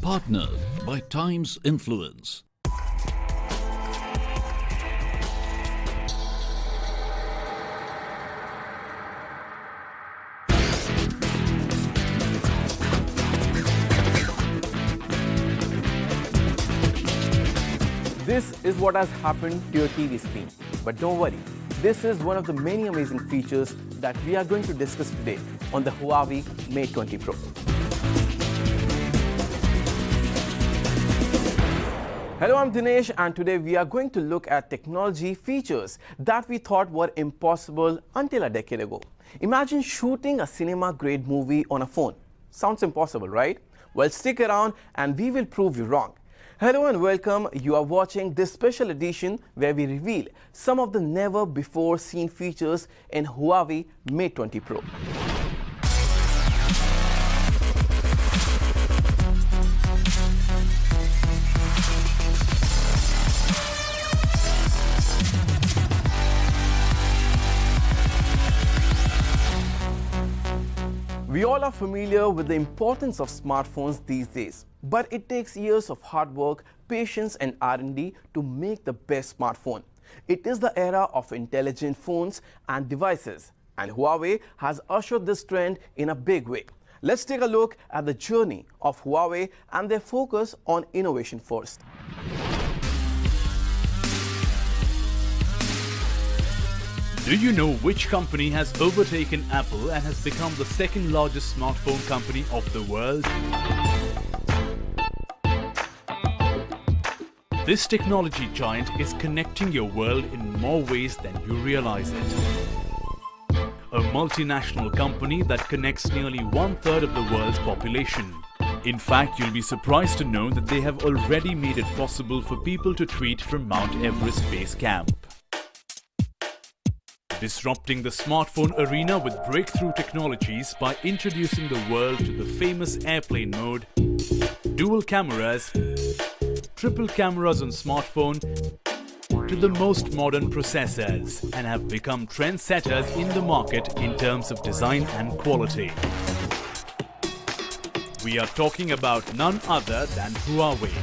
Partnered by Times Influence. This is what has happened to your TV screen. But don't worry, this is one of the many amazing features that we are going to discuss today on the Huawei Mate 20 Pro. Hello, I'm Dinesh, and today we are going to look at technology features that we thought were impossible until a decade ago. Imagine shooting a cinema-grade movie on a phone. Sounds impossible, right? Well, stick around and we will prove you wrong. Hello and welcome. You are watching this special edition where we reveal some of the never-before-seen features in Huawei Mate 20 Pro. We all are familiar with the importance of smartphones these days, but it takes years of hard work, patience and R&D to make the best smartphone. It is the era of intelligent phones and devices, and Huawei has ushered this trend in a big way. Let's take a look at the journey of Huawei and their focus on innovation first. Do you know which company has overtaken Apple and has become the second largest smartphone company of the world? This technology giant is connecting your world in more ways than you realize it. A multinational company that connects nearly 1/3 of the world's population. In fact, you'll be surprised to know that they have already made it possible for people to tweet from Mount Everest Base Camp. Disrupting the smartphone arena with breakthrough technologies by introducing the world to the famous airplane mode, dual cameras, triple cameras on smartphone, to the most modern processors, and have become trendsetters in the market in terms of design and quality. We are talking about none other than Huawei.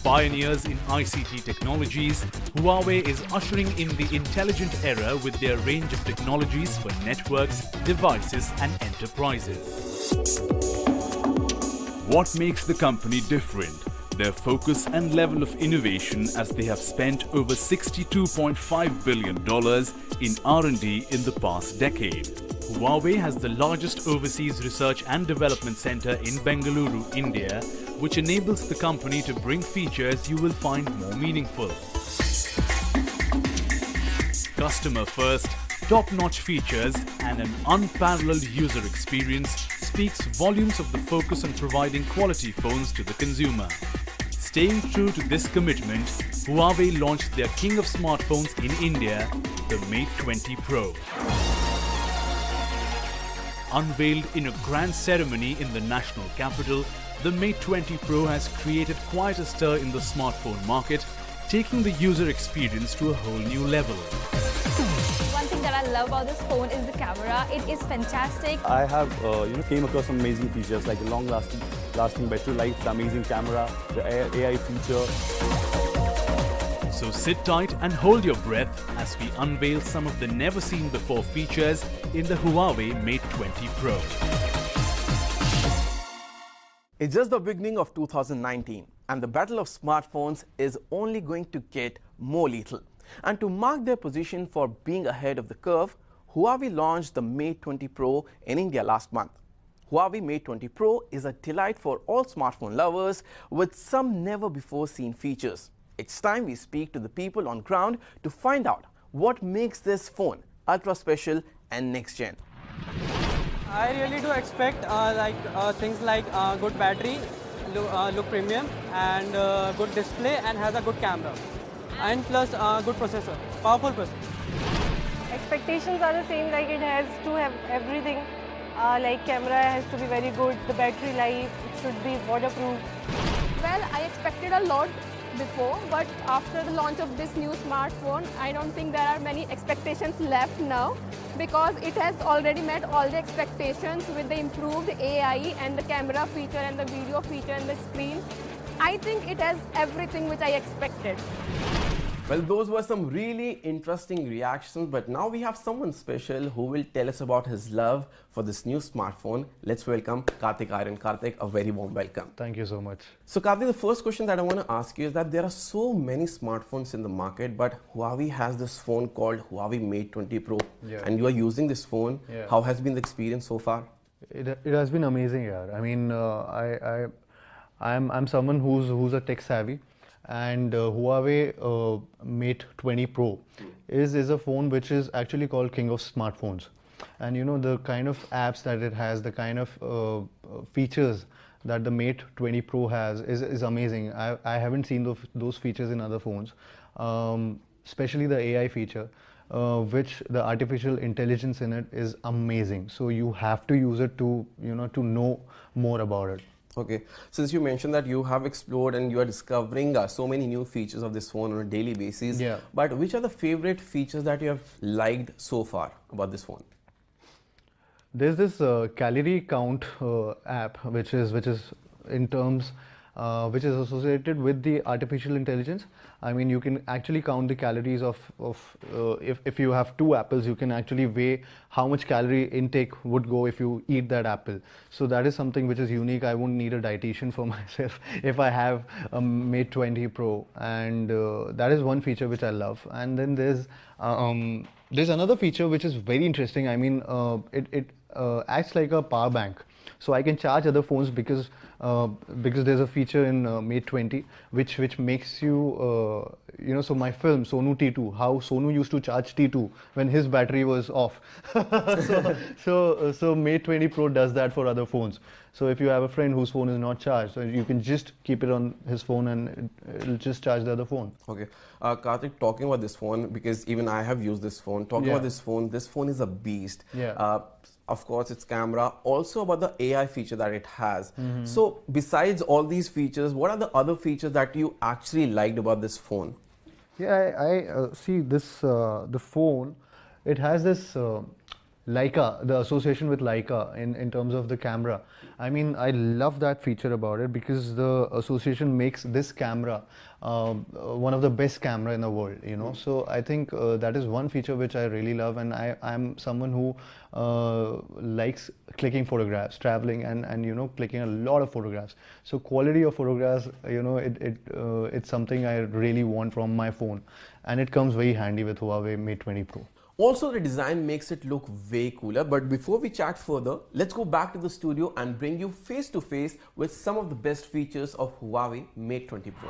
Pioneers in ICT technologies, Huawei is ushering in the intelligent era with their range of technologies for networks, devices and enterprises. What makes the company different? Their focus and level of innovation, as they have spent over $62.5 billion in R&D in the past decade. Huawei has the largest overseas research and development center in Bengaluru, India, which enables the company to bring features you will find more meaningful. Customer first, top-notch features and an unparalleled user experience speaks volumes of the focus on providing quality phones to the consumer. Staying true to this commitment, Huawei launched their king of smartphones in India, the Mate 20 Pro. Unveiled in a grand ceremony in the national capital, the Mate 20 Pro has created quite a stir in the smartphone market, taking the user experience to a whole new level. One thing that I love about this phone is the camera. It is fantastic. I have came across some amazing features like the long-lasting battery life, the amazing camera, the AI feature. So sit tight and hold your breath as we unveil some of the never-seen-before features in the Huawei Mate 20 Pro. It's just the beginning of 2019, and the battle of smartphones is only going to get more lethal. And to mark their position for being ahead of the curve, Huawei launched the Mate 20 Pro in India last month. Huawei Mate 20 Pro is a delight for all smartphone lovers with some never-before-seen features. It's time we speak to the people on ground to find out what makes this phone ultra special and next-gen. I really do expect things like good battery, look premium, and good display, and has a good camera, and plus good processor, powerful processor. Expectations are the same, like it has to have everything. Like camera has to be very good, the battery life, it should be waterproof. Well, I expected a lot before, but after the launch of this new smartphone, I don't think there are many expectations left now, because it has already met all the expectations with the improved AI and the camera feature and the video feature and the screen. I think it has everything which I expected. Well, those were some really interesting reactions, but now we have someone special who will tell us about his love for this new smartphone. Let's welcome Karthik Iron. Karthik, a very warm welcome. Thank you so much. So Karthik, the first question that I want to ask you is that there are so many smartphones in the market, but Huawei has this phone called Huawei Mate20 Pro, and you are using this phone. Yeah. How has been the experience so far? It has been amazing, yeah. I mean, I'm someone who's a tech savvy. And Huawei Mate20 Pro is a phone which is actually called King of Smartphones. And you know, the kind of apps that it has, the kind of features that the Mate20 Pro has is amazing. I haven't seen those features in other phones, especially the AI feature, which the artificial intelligence in it is amazing. So you have to use it to know more about it. Okay, since you mentioned that you have explored and you are discovering so many new features of this phone on a daily basis, but which are the favorite features that you have liked so far about this phone? There's this calorie count app which is in terms which is associated with the artificial intelligence. I mean, you can actually count the calories of if you have 2 apples, you can actually weigh how much calorie intake would go if you eat that apple. So that is something which is unique. I won't need a dietitian for myself if I have a Mate20 Pro, and that is one feature which I love. And then there's another feature which is very interesting. I mean, it acts like a power bank. So I can charge other phones because there's a feature in Mate20 which makes you so my film Sonu T2, how Sonu used to charge T2 when his battery was off. so Mate20 Pro does that for other phones. So if you have a friend whose phone is not charged, so you can just keep it on his phone and it'll just charge the other phone. Okay, Karthik, talking about this phone, because even I have used this phone. About this phone is a beast. Of course, its camera, also about the AI feature that it has. So besides all these features, what are the other features that you actually liked about this phone? Yeah, I see this, the phone, it has this Leica, the association with Leica in terms of the camera. I mean, I love that feature about it because the association makes this camera one of the best camera in the world, you know. So I think that is one feature which I really love, and I'm someone who likes clicking photographs, traveling, and you know, clicking a lot of photographs. So quality of photographs, you know, it's something I really want from my phone, and it comes very handy with Huawei Mate20 Pro. Also, the design makes it look way cooler. But before we chat further, let's go back to the studio and bring you face to face with some of the best features of Huawei Mate20 Pro.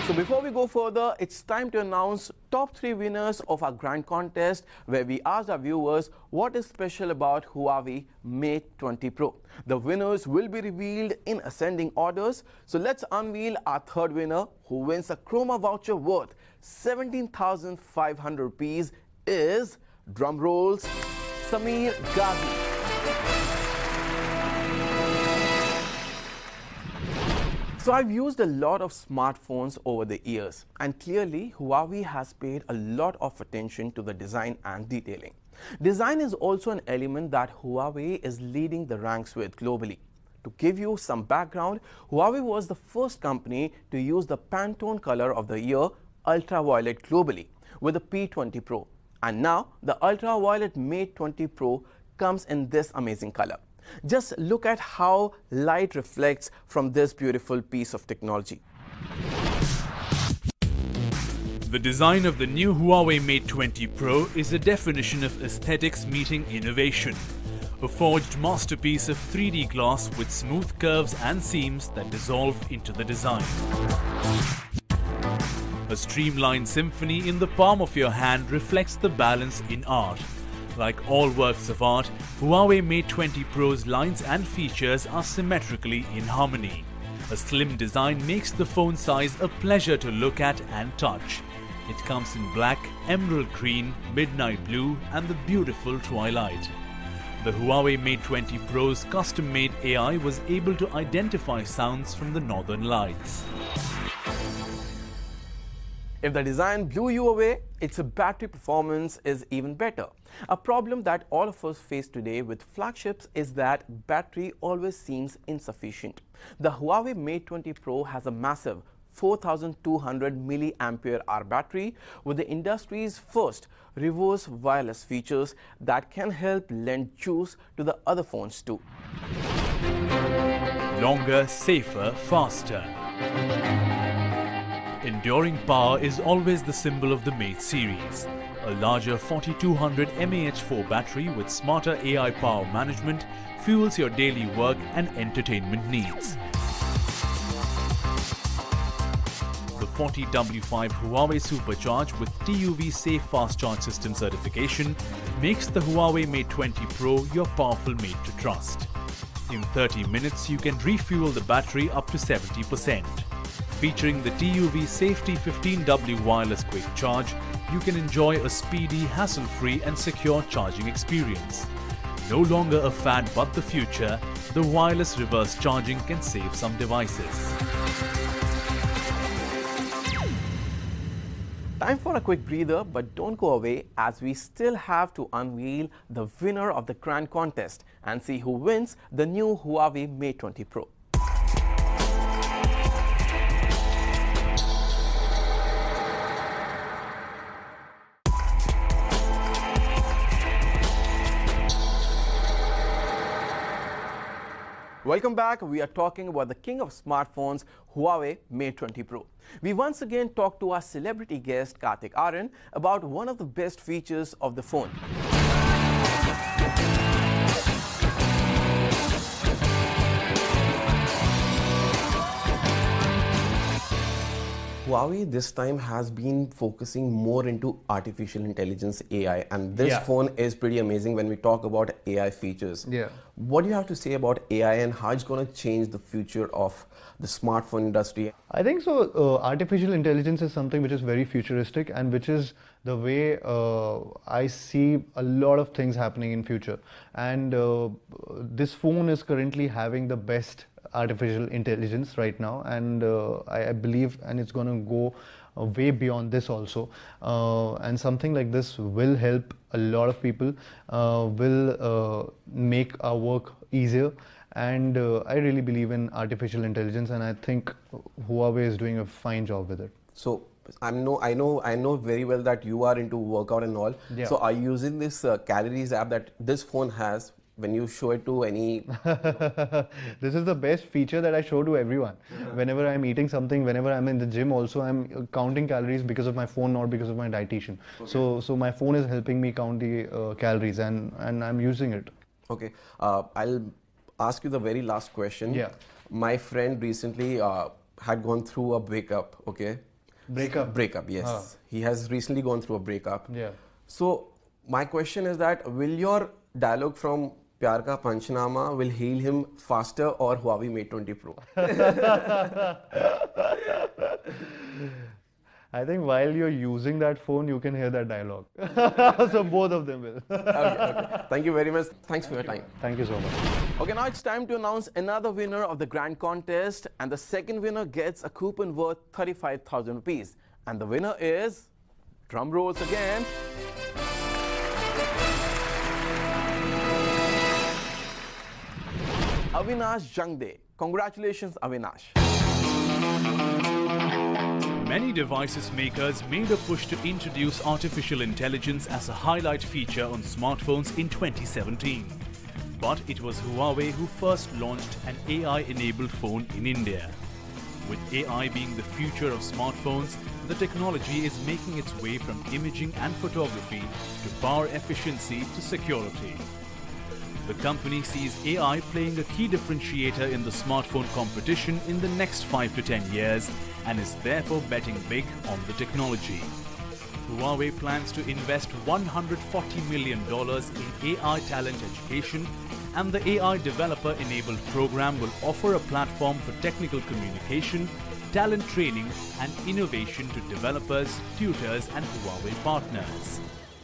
So before we go further, it's time to announce top 3 winners of our grand contest, where we asked our viewers what is special about Huawei Mate20 Pro. The winners will be revealed in ascending orders. So let's unveil our 3rd winner, who wins a Chroma voucher worth 17,500 rupees, is, drum rolls, Samir Ghazi. So I've used a lot of smartphones over the years, and clearly Huawei has paid a lot of attention to the design and detailing. Design is also an element that Huawei is leading the ranks with globally. To give you some background, Huawei was the first company to use the Pantone color of the year, ultraviolet, globally with the P20 Pro. And now the ultraviolet Mate20 Pro comes in this amazing color. Just look at how light reflects from this beautiful piece of technology. The design of the new Huawei Mate 20 Pro is a definition of aesthetics meeting innovation. a forged masterpiece of 3D glass with smooth curves and seams that dissolve into the design. A streamlined symphony in the palm of your hand reflects the balance in art. Like all works of art, Huawei Mate 20 Pro's lines and features are symmetrically in harmony. A slim design makes the phone size a pleasure to look at and touch. It comes in black, emerald green, midnight blue and the beautiful twilight. The Huawei Mate 20 Pro's custom-made AI was able to identify sounds from the northern lights. If the design blew you away, its battery performance is even better. A problem that all of us face today with flagships is that battery always seems insufficient. The Huawei Mate 20 Pro has a massive 4200 mAh battery with the industry's first reverse wireless features that can help lend juice to the other phones too. Longer, safer, faster. Enduring power is always the symbol of the Mate series. A larger 4200 mAh battery with smarter AI power management fuels your daily work and entertainment needs. The 40W5 Huawei Supercharge with TUV Safe Fast Charge System certification makes the Huawei Mate 20 Pro your powerful mate to trust. In 30 minutes, you can refuel the battery up to 70%. Featuring the TUV Safety 15W Wireless Quick Charge, you can enjoy a speedy, hassle-free and secure charging experience. No longer a fad but the future, the wireless reverse charging can save some devices. Time for a quick breather, but don't go away as we still have to unveil the winner of the grand contest and see who wins the new Huawei Mate 20 Pro. Welcome back. We are talking about the king of smartphones, Huawei Mate 20 Pro. We once again talked to our celebrity guest Karthik Aryan about one of the best features of the phone. Huawei this time has been focusing more into artificial intelligence AI, and this phone is pretty amazing when we talk about AI features. Yeah. What do you have to say about AI and how it's going to change the future of the smartphone industry? I think so. Artificial intelligence is something which is very futuristic and which is the way I see a lot of things happening in future. And this phone is currently having the best artificial intelligence right now, and I believe and it's going to go way beyond this also, and something like this will help a lot of people, will make our work easier, and I really believe in artificial intelligence, and I think Huawei is doing a fine job with it. So I know very well that you are into workout and all. Yeah. So are you using this calories app that this phone has? When you show it to any... This is the best feature that I show to everyone. Whenever I'm eating something, whenever I'm in the gym also, I'm counting calories because of my phone, not because of my dietitian. Okay. So my phone is helping me count the calories, and I'm using it. Okay. I'll ask you the very last question. Yeah. My friend recently had gone through a breakup, okay? Breakup, yes. He has recently gone through a breakup. Yeah. So my question is that, will your dialogue from Pyar Ka Panchnama will heal him faster or Huawei Mate 20 Pro? I think while you're using that phone, you can hear that dialogue. So both of them will. Okay. Thank you very much. Thanks for your time. Thank you so much. Okay, now it's time to announce another winner of the grand contest, and the second winner gets a coupon worth 35,000 rupees. And the winner is, drum rolls again, Avinash Jangde. Congratulations, Avinash. Many devices makers made a push to introduce artificial intelligence as a highlight feature on smartphones in 2017. But it was Huawei who first launched an AI-enabled phone in India. With AI being the future of smartphones, the technology is making its way from imaging and photography to power efficiency to security. The company sees AI playing a key differentiator in the smartphone competition in the next 5 to 10 years and is therefore betting big on the technology. Huawei plans to invest $140 million in AI talent education, and the AI developer-enabled program will offer a platform for technical communication, talent training and innovation to developers, tutors and Huawei partners.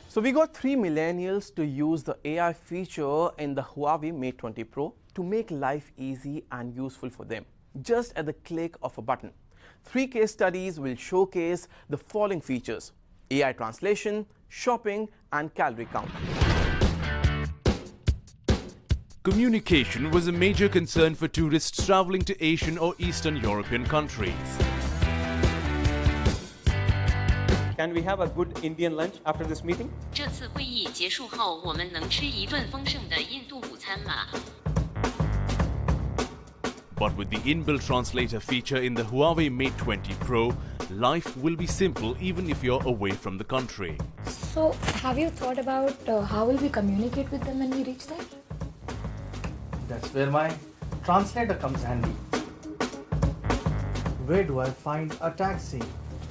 So we got 3 millennials to use the AI feature in the Huawei Mate 20 Pro to make life easy and useful for them, just at the click of a button. 3 case studies will showcase the following features: AI translation, shopping and calorie count. Communication was a major concern for tourists traveling to Asian or Eastern European countries. Can we have a good Indian lunch after this meeting? 这次会议结束后，我们能吃一顿丰盛的印度午餐吗？ But with the inbuilt translator feature in the Huawei Mate 20 Pro, life will be simple even if you're away from the country. So, have you thought about how will we communicate with them when we reach there? That's where my translator comes handy. Where do I find a taxi?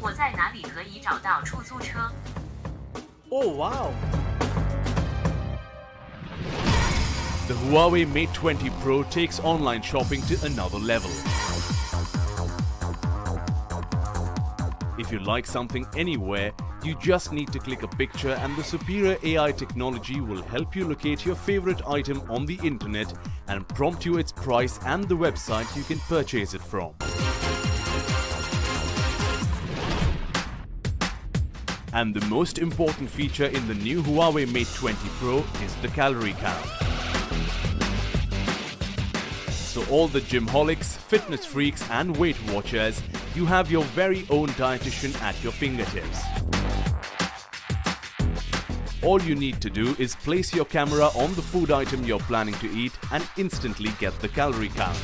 我在哪里可以找到出租车？ Oh wow! The Huawei Mate 20 Pro takes online shopping to another level. If you like something anywhere, you just need to click a picture and the superior AI technology will help you locate your favorite item on the internet and prompt you its price and the website you can purchase it from. And the most important feature in the new Huawei Mate 20 Pro is the calorie count. So all the gymholics, fitness freaks and Weight Watchers, you have your very own dietitian at your fingertips. All you need to do is place your camera on the food item you're planning to eat and instantly get the calorie count.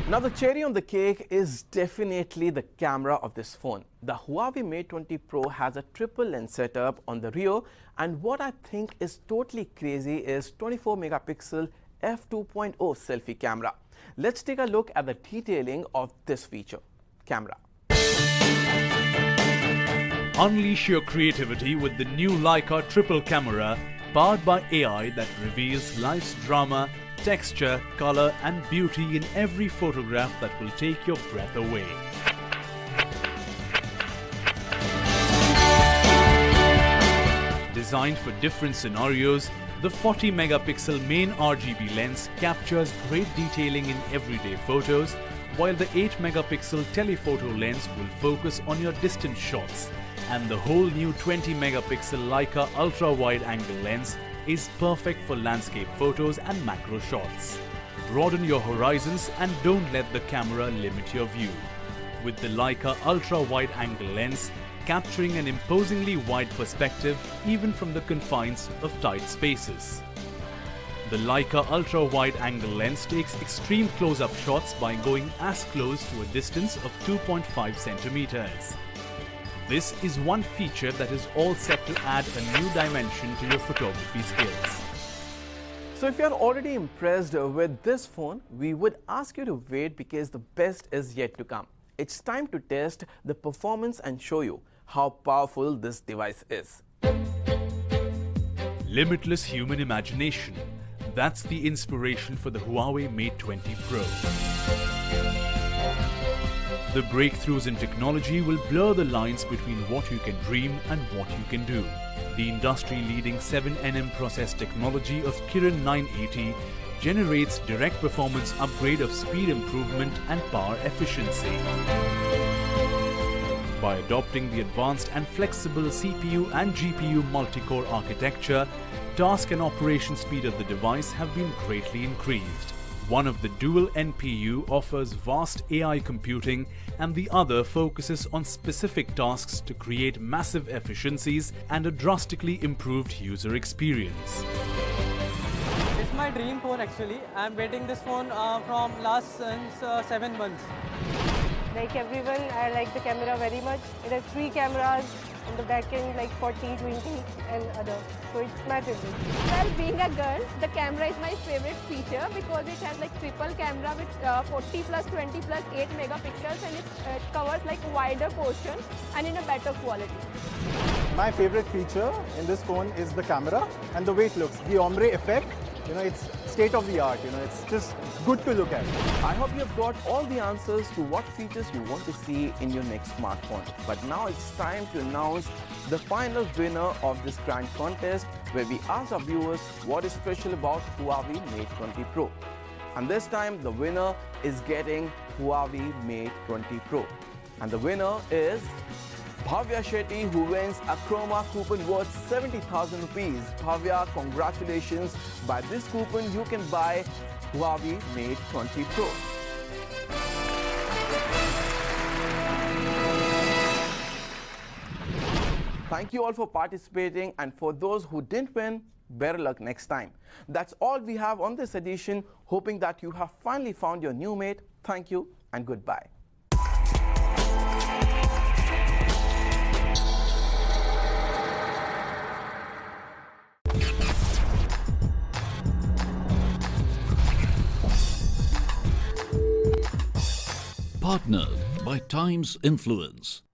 Now the cherry on the cake is definitely the camera of this phone. The Huawei Mate 20 Pro has a triple lens setup on the rear, and what I think is totally crazy is 24 megapixel f2.0 selfie camera. Let's take a look at the detailing of this feature. Camera. Unleash your creativity with the new Leica triple camera powered by AI that reveals life's drama, texture, color and beauty in every photograph that will take your breath away. Designed for different scenarios, the 40 megapixel main RGB lens captures great detailing in everyday photos, while the 8 megapixel telephoto lens will focus on your distant shots, and the whole new 20 megapixel Leica ultra wide angle lens is perfect for landscape photos and macro shots. Broaden your horizons and don't let the camera limit your view. With the Leica ultra wide angle lens, capturing an imposingly wide perspective even from the confines of tight spaces. The Leica ultra wide angle lens takes extreme close-up shots by going as close to a distance of 2.5 centimeters. This is one feature that is all set to add a new dimension to your photography skills. So if you are already impressed with this phone, we would ask you to wait because the best is yet to come. It's time to test the performance and show you how powerful this device is. Limitless human imagination. That's the inspiration for the Huawei Mate 20 Pro. The breakthroughs in technology will blur the lines between what you can dream and what you can do. The industry-leading 7nm process technology of Kirin 980 generates direct performance upgrade of speed improvement and power efficiency. By adopting the advanced and flexible CPU and GPU multi-core architecture, task and operation speed of the device have been greatly increased. One of the dual NPU offers vast AI computing and the other focuses on specific tasks to create massive efficiencies and a drastically improved user experience. It's my dream phone actually. I'm waiting this phone from last since 7 months. Like everyone, I like the camera very much. It has 3 cameras, and the back end like 40, 20 and other. So it's Mate20. Well, being a girl, the camera is my favorite feature because it has like triple camera with 40 plus 20 plus 8 megapixels, and it covers like wider portion and in a better quality. My favorite feature in this phone is the camera and the way it looks. The ombre effect, you know, it's state of the art, you know, it's just good to look at. I hope you have got all the answers to what features you want to see in your next smartphone. But now it's time to announce the final winner of this grand contest, where we ask our viewers what is special about Huawei Mate 20 Pro. And this time the winner is getting Huawei Mate 20 Pro. And the winner is Bhavya Shetty, who wins a Chroma coupon worth 70,000 rupees. Bhavya, congratulations. By this coupon, you can buy Huawei Mate 20 Pro. Thank you all for participating, and for those who didn't win, better luck next time. That's all we have on this edition, hoping that you have finally found your new mate. Thank you and goodbye. Partnered by Times Influence.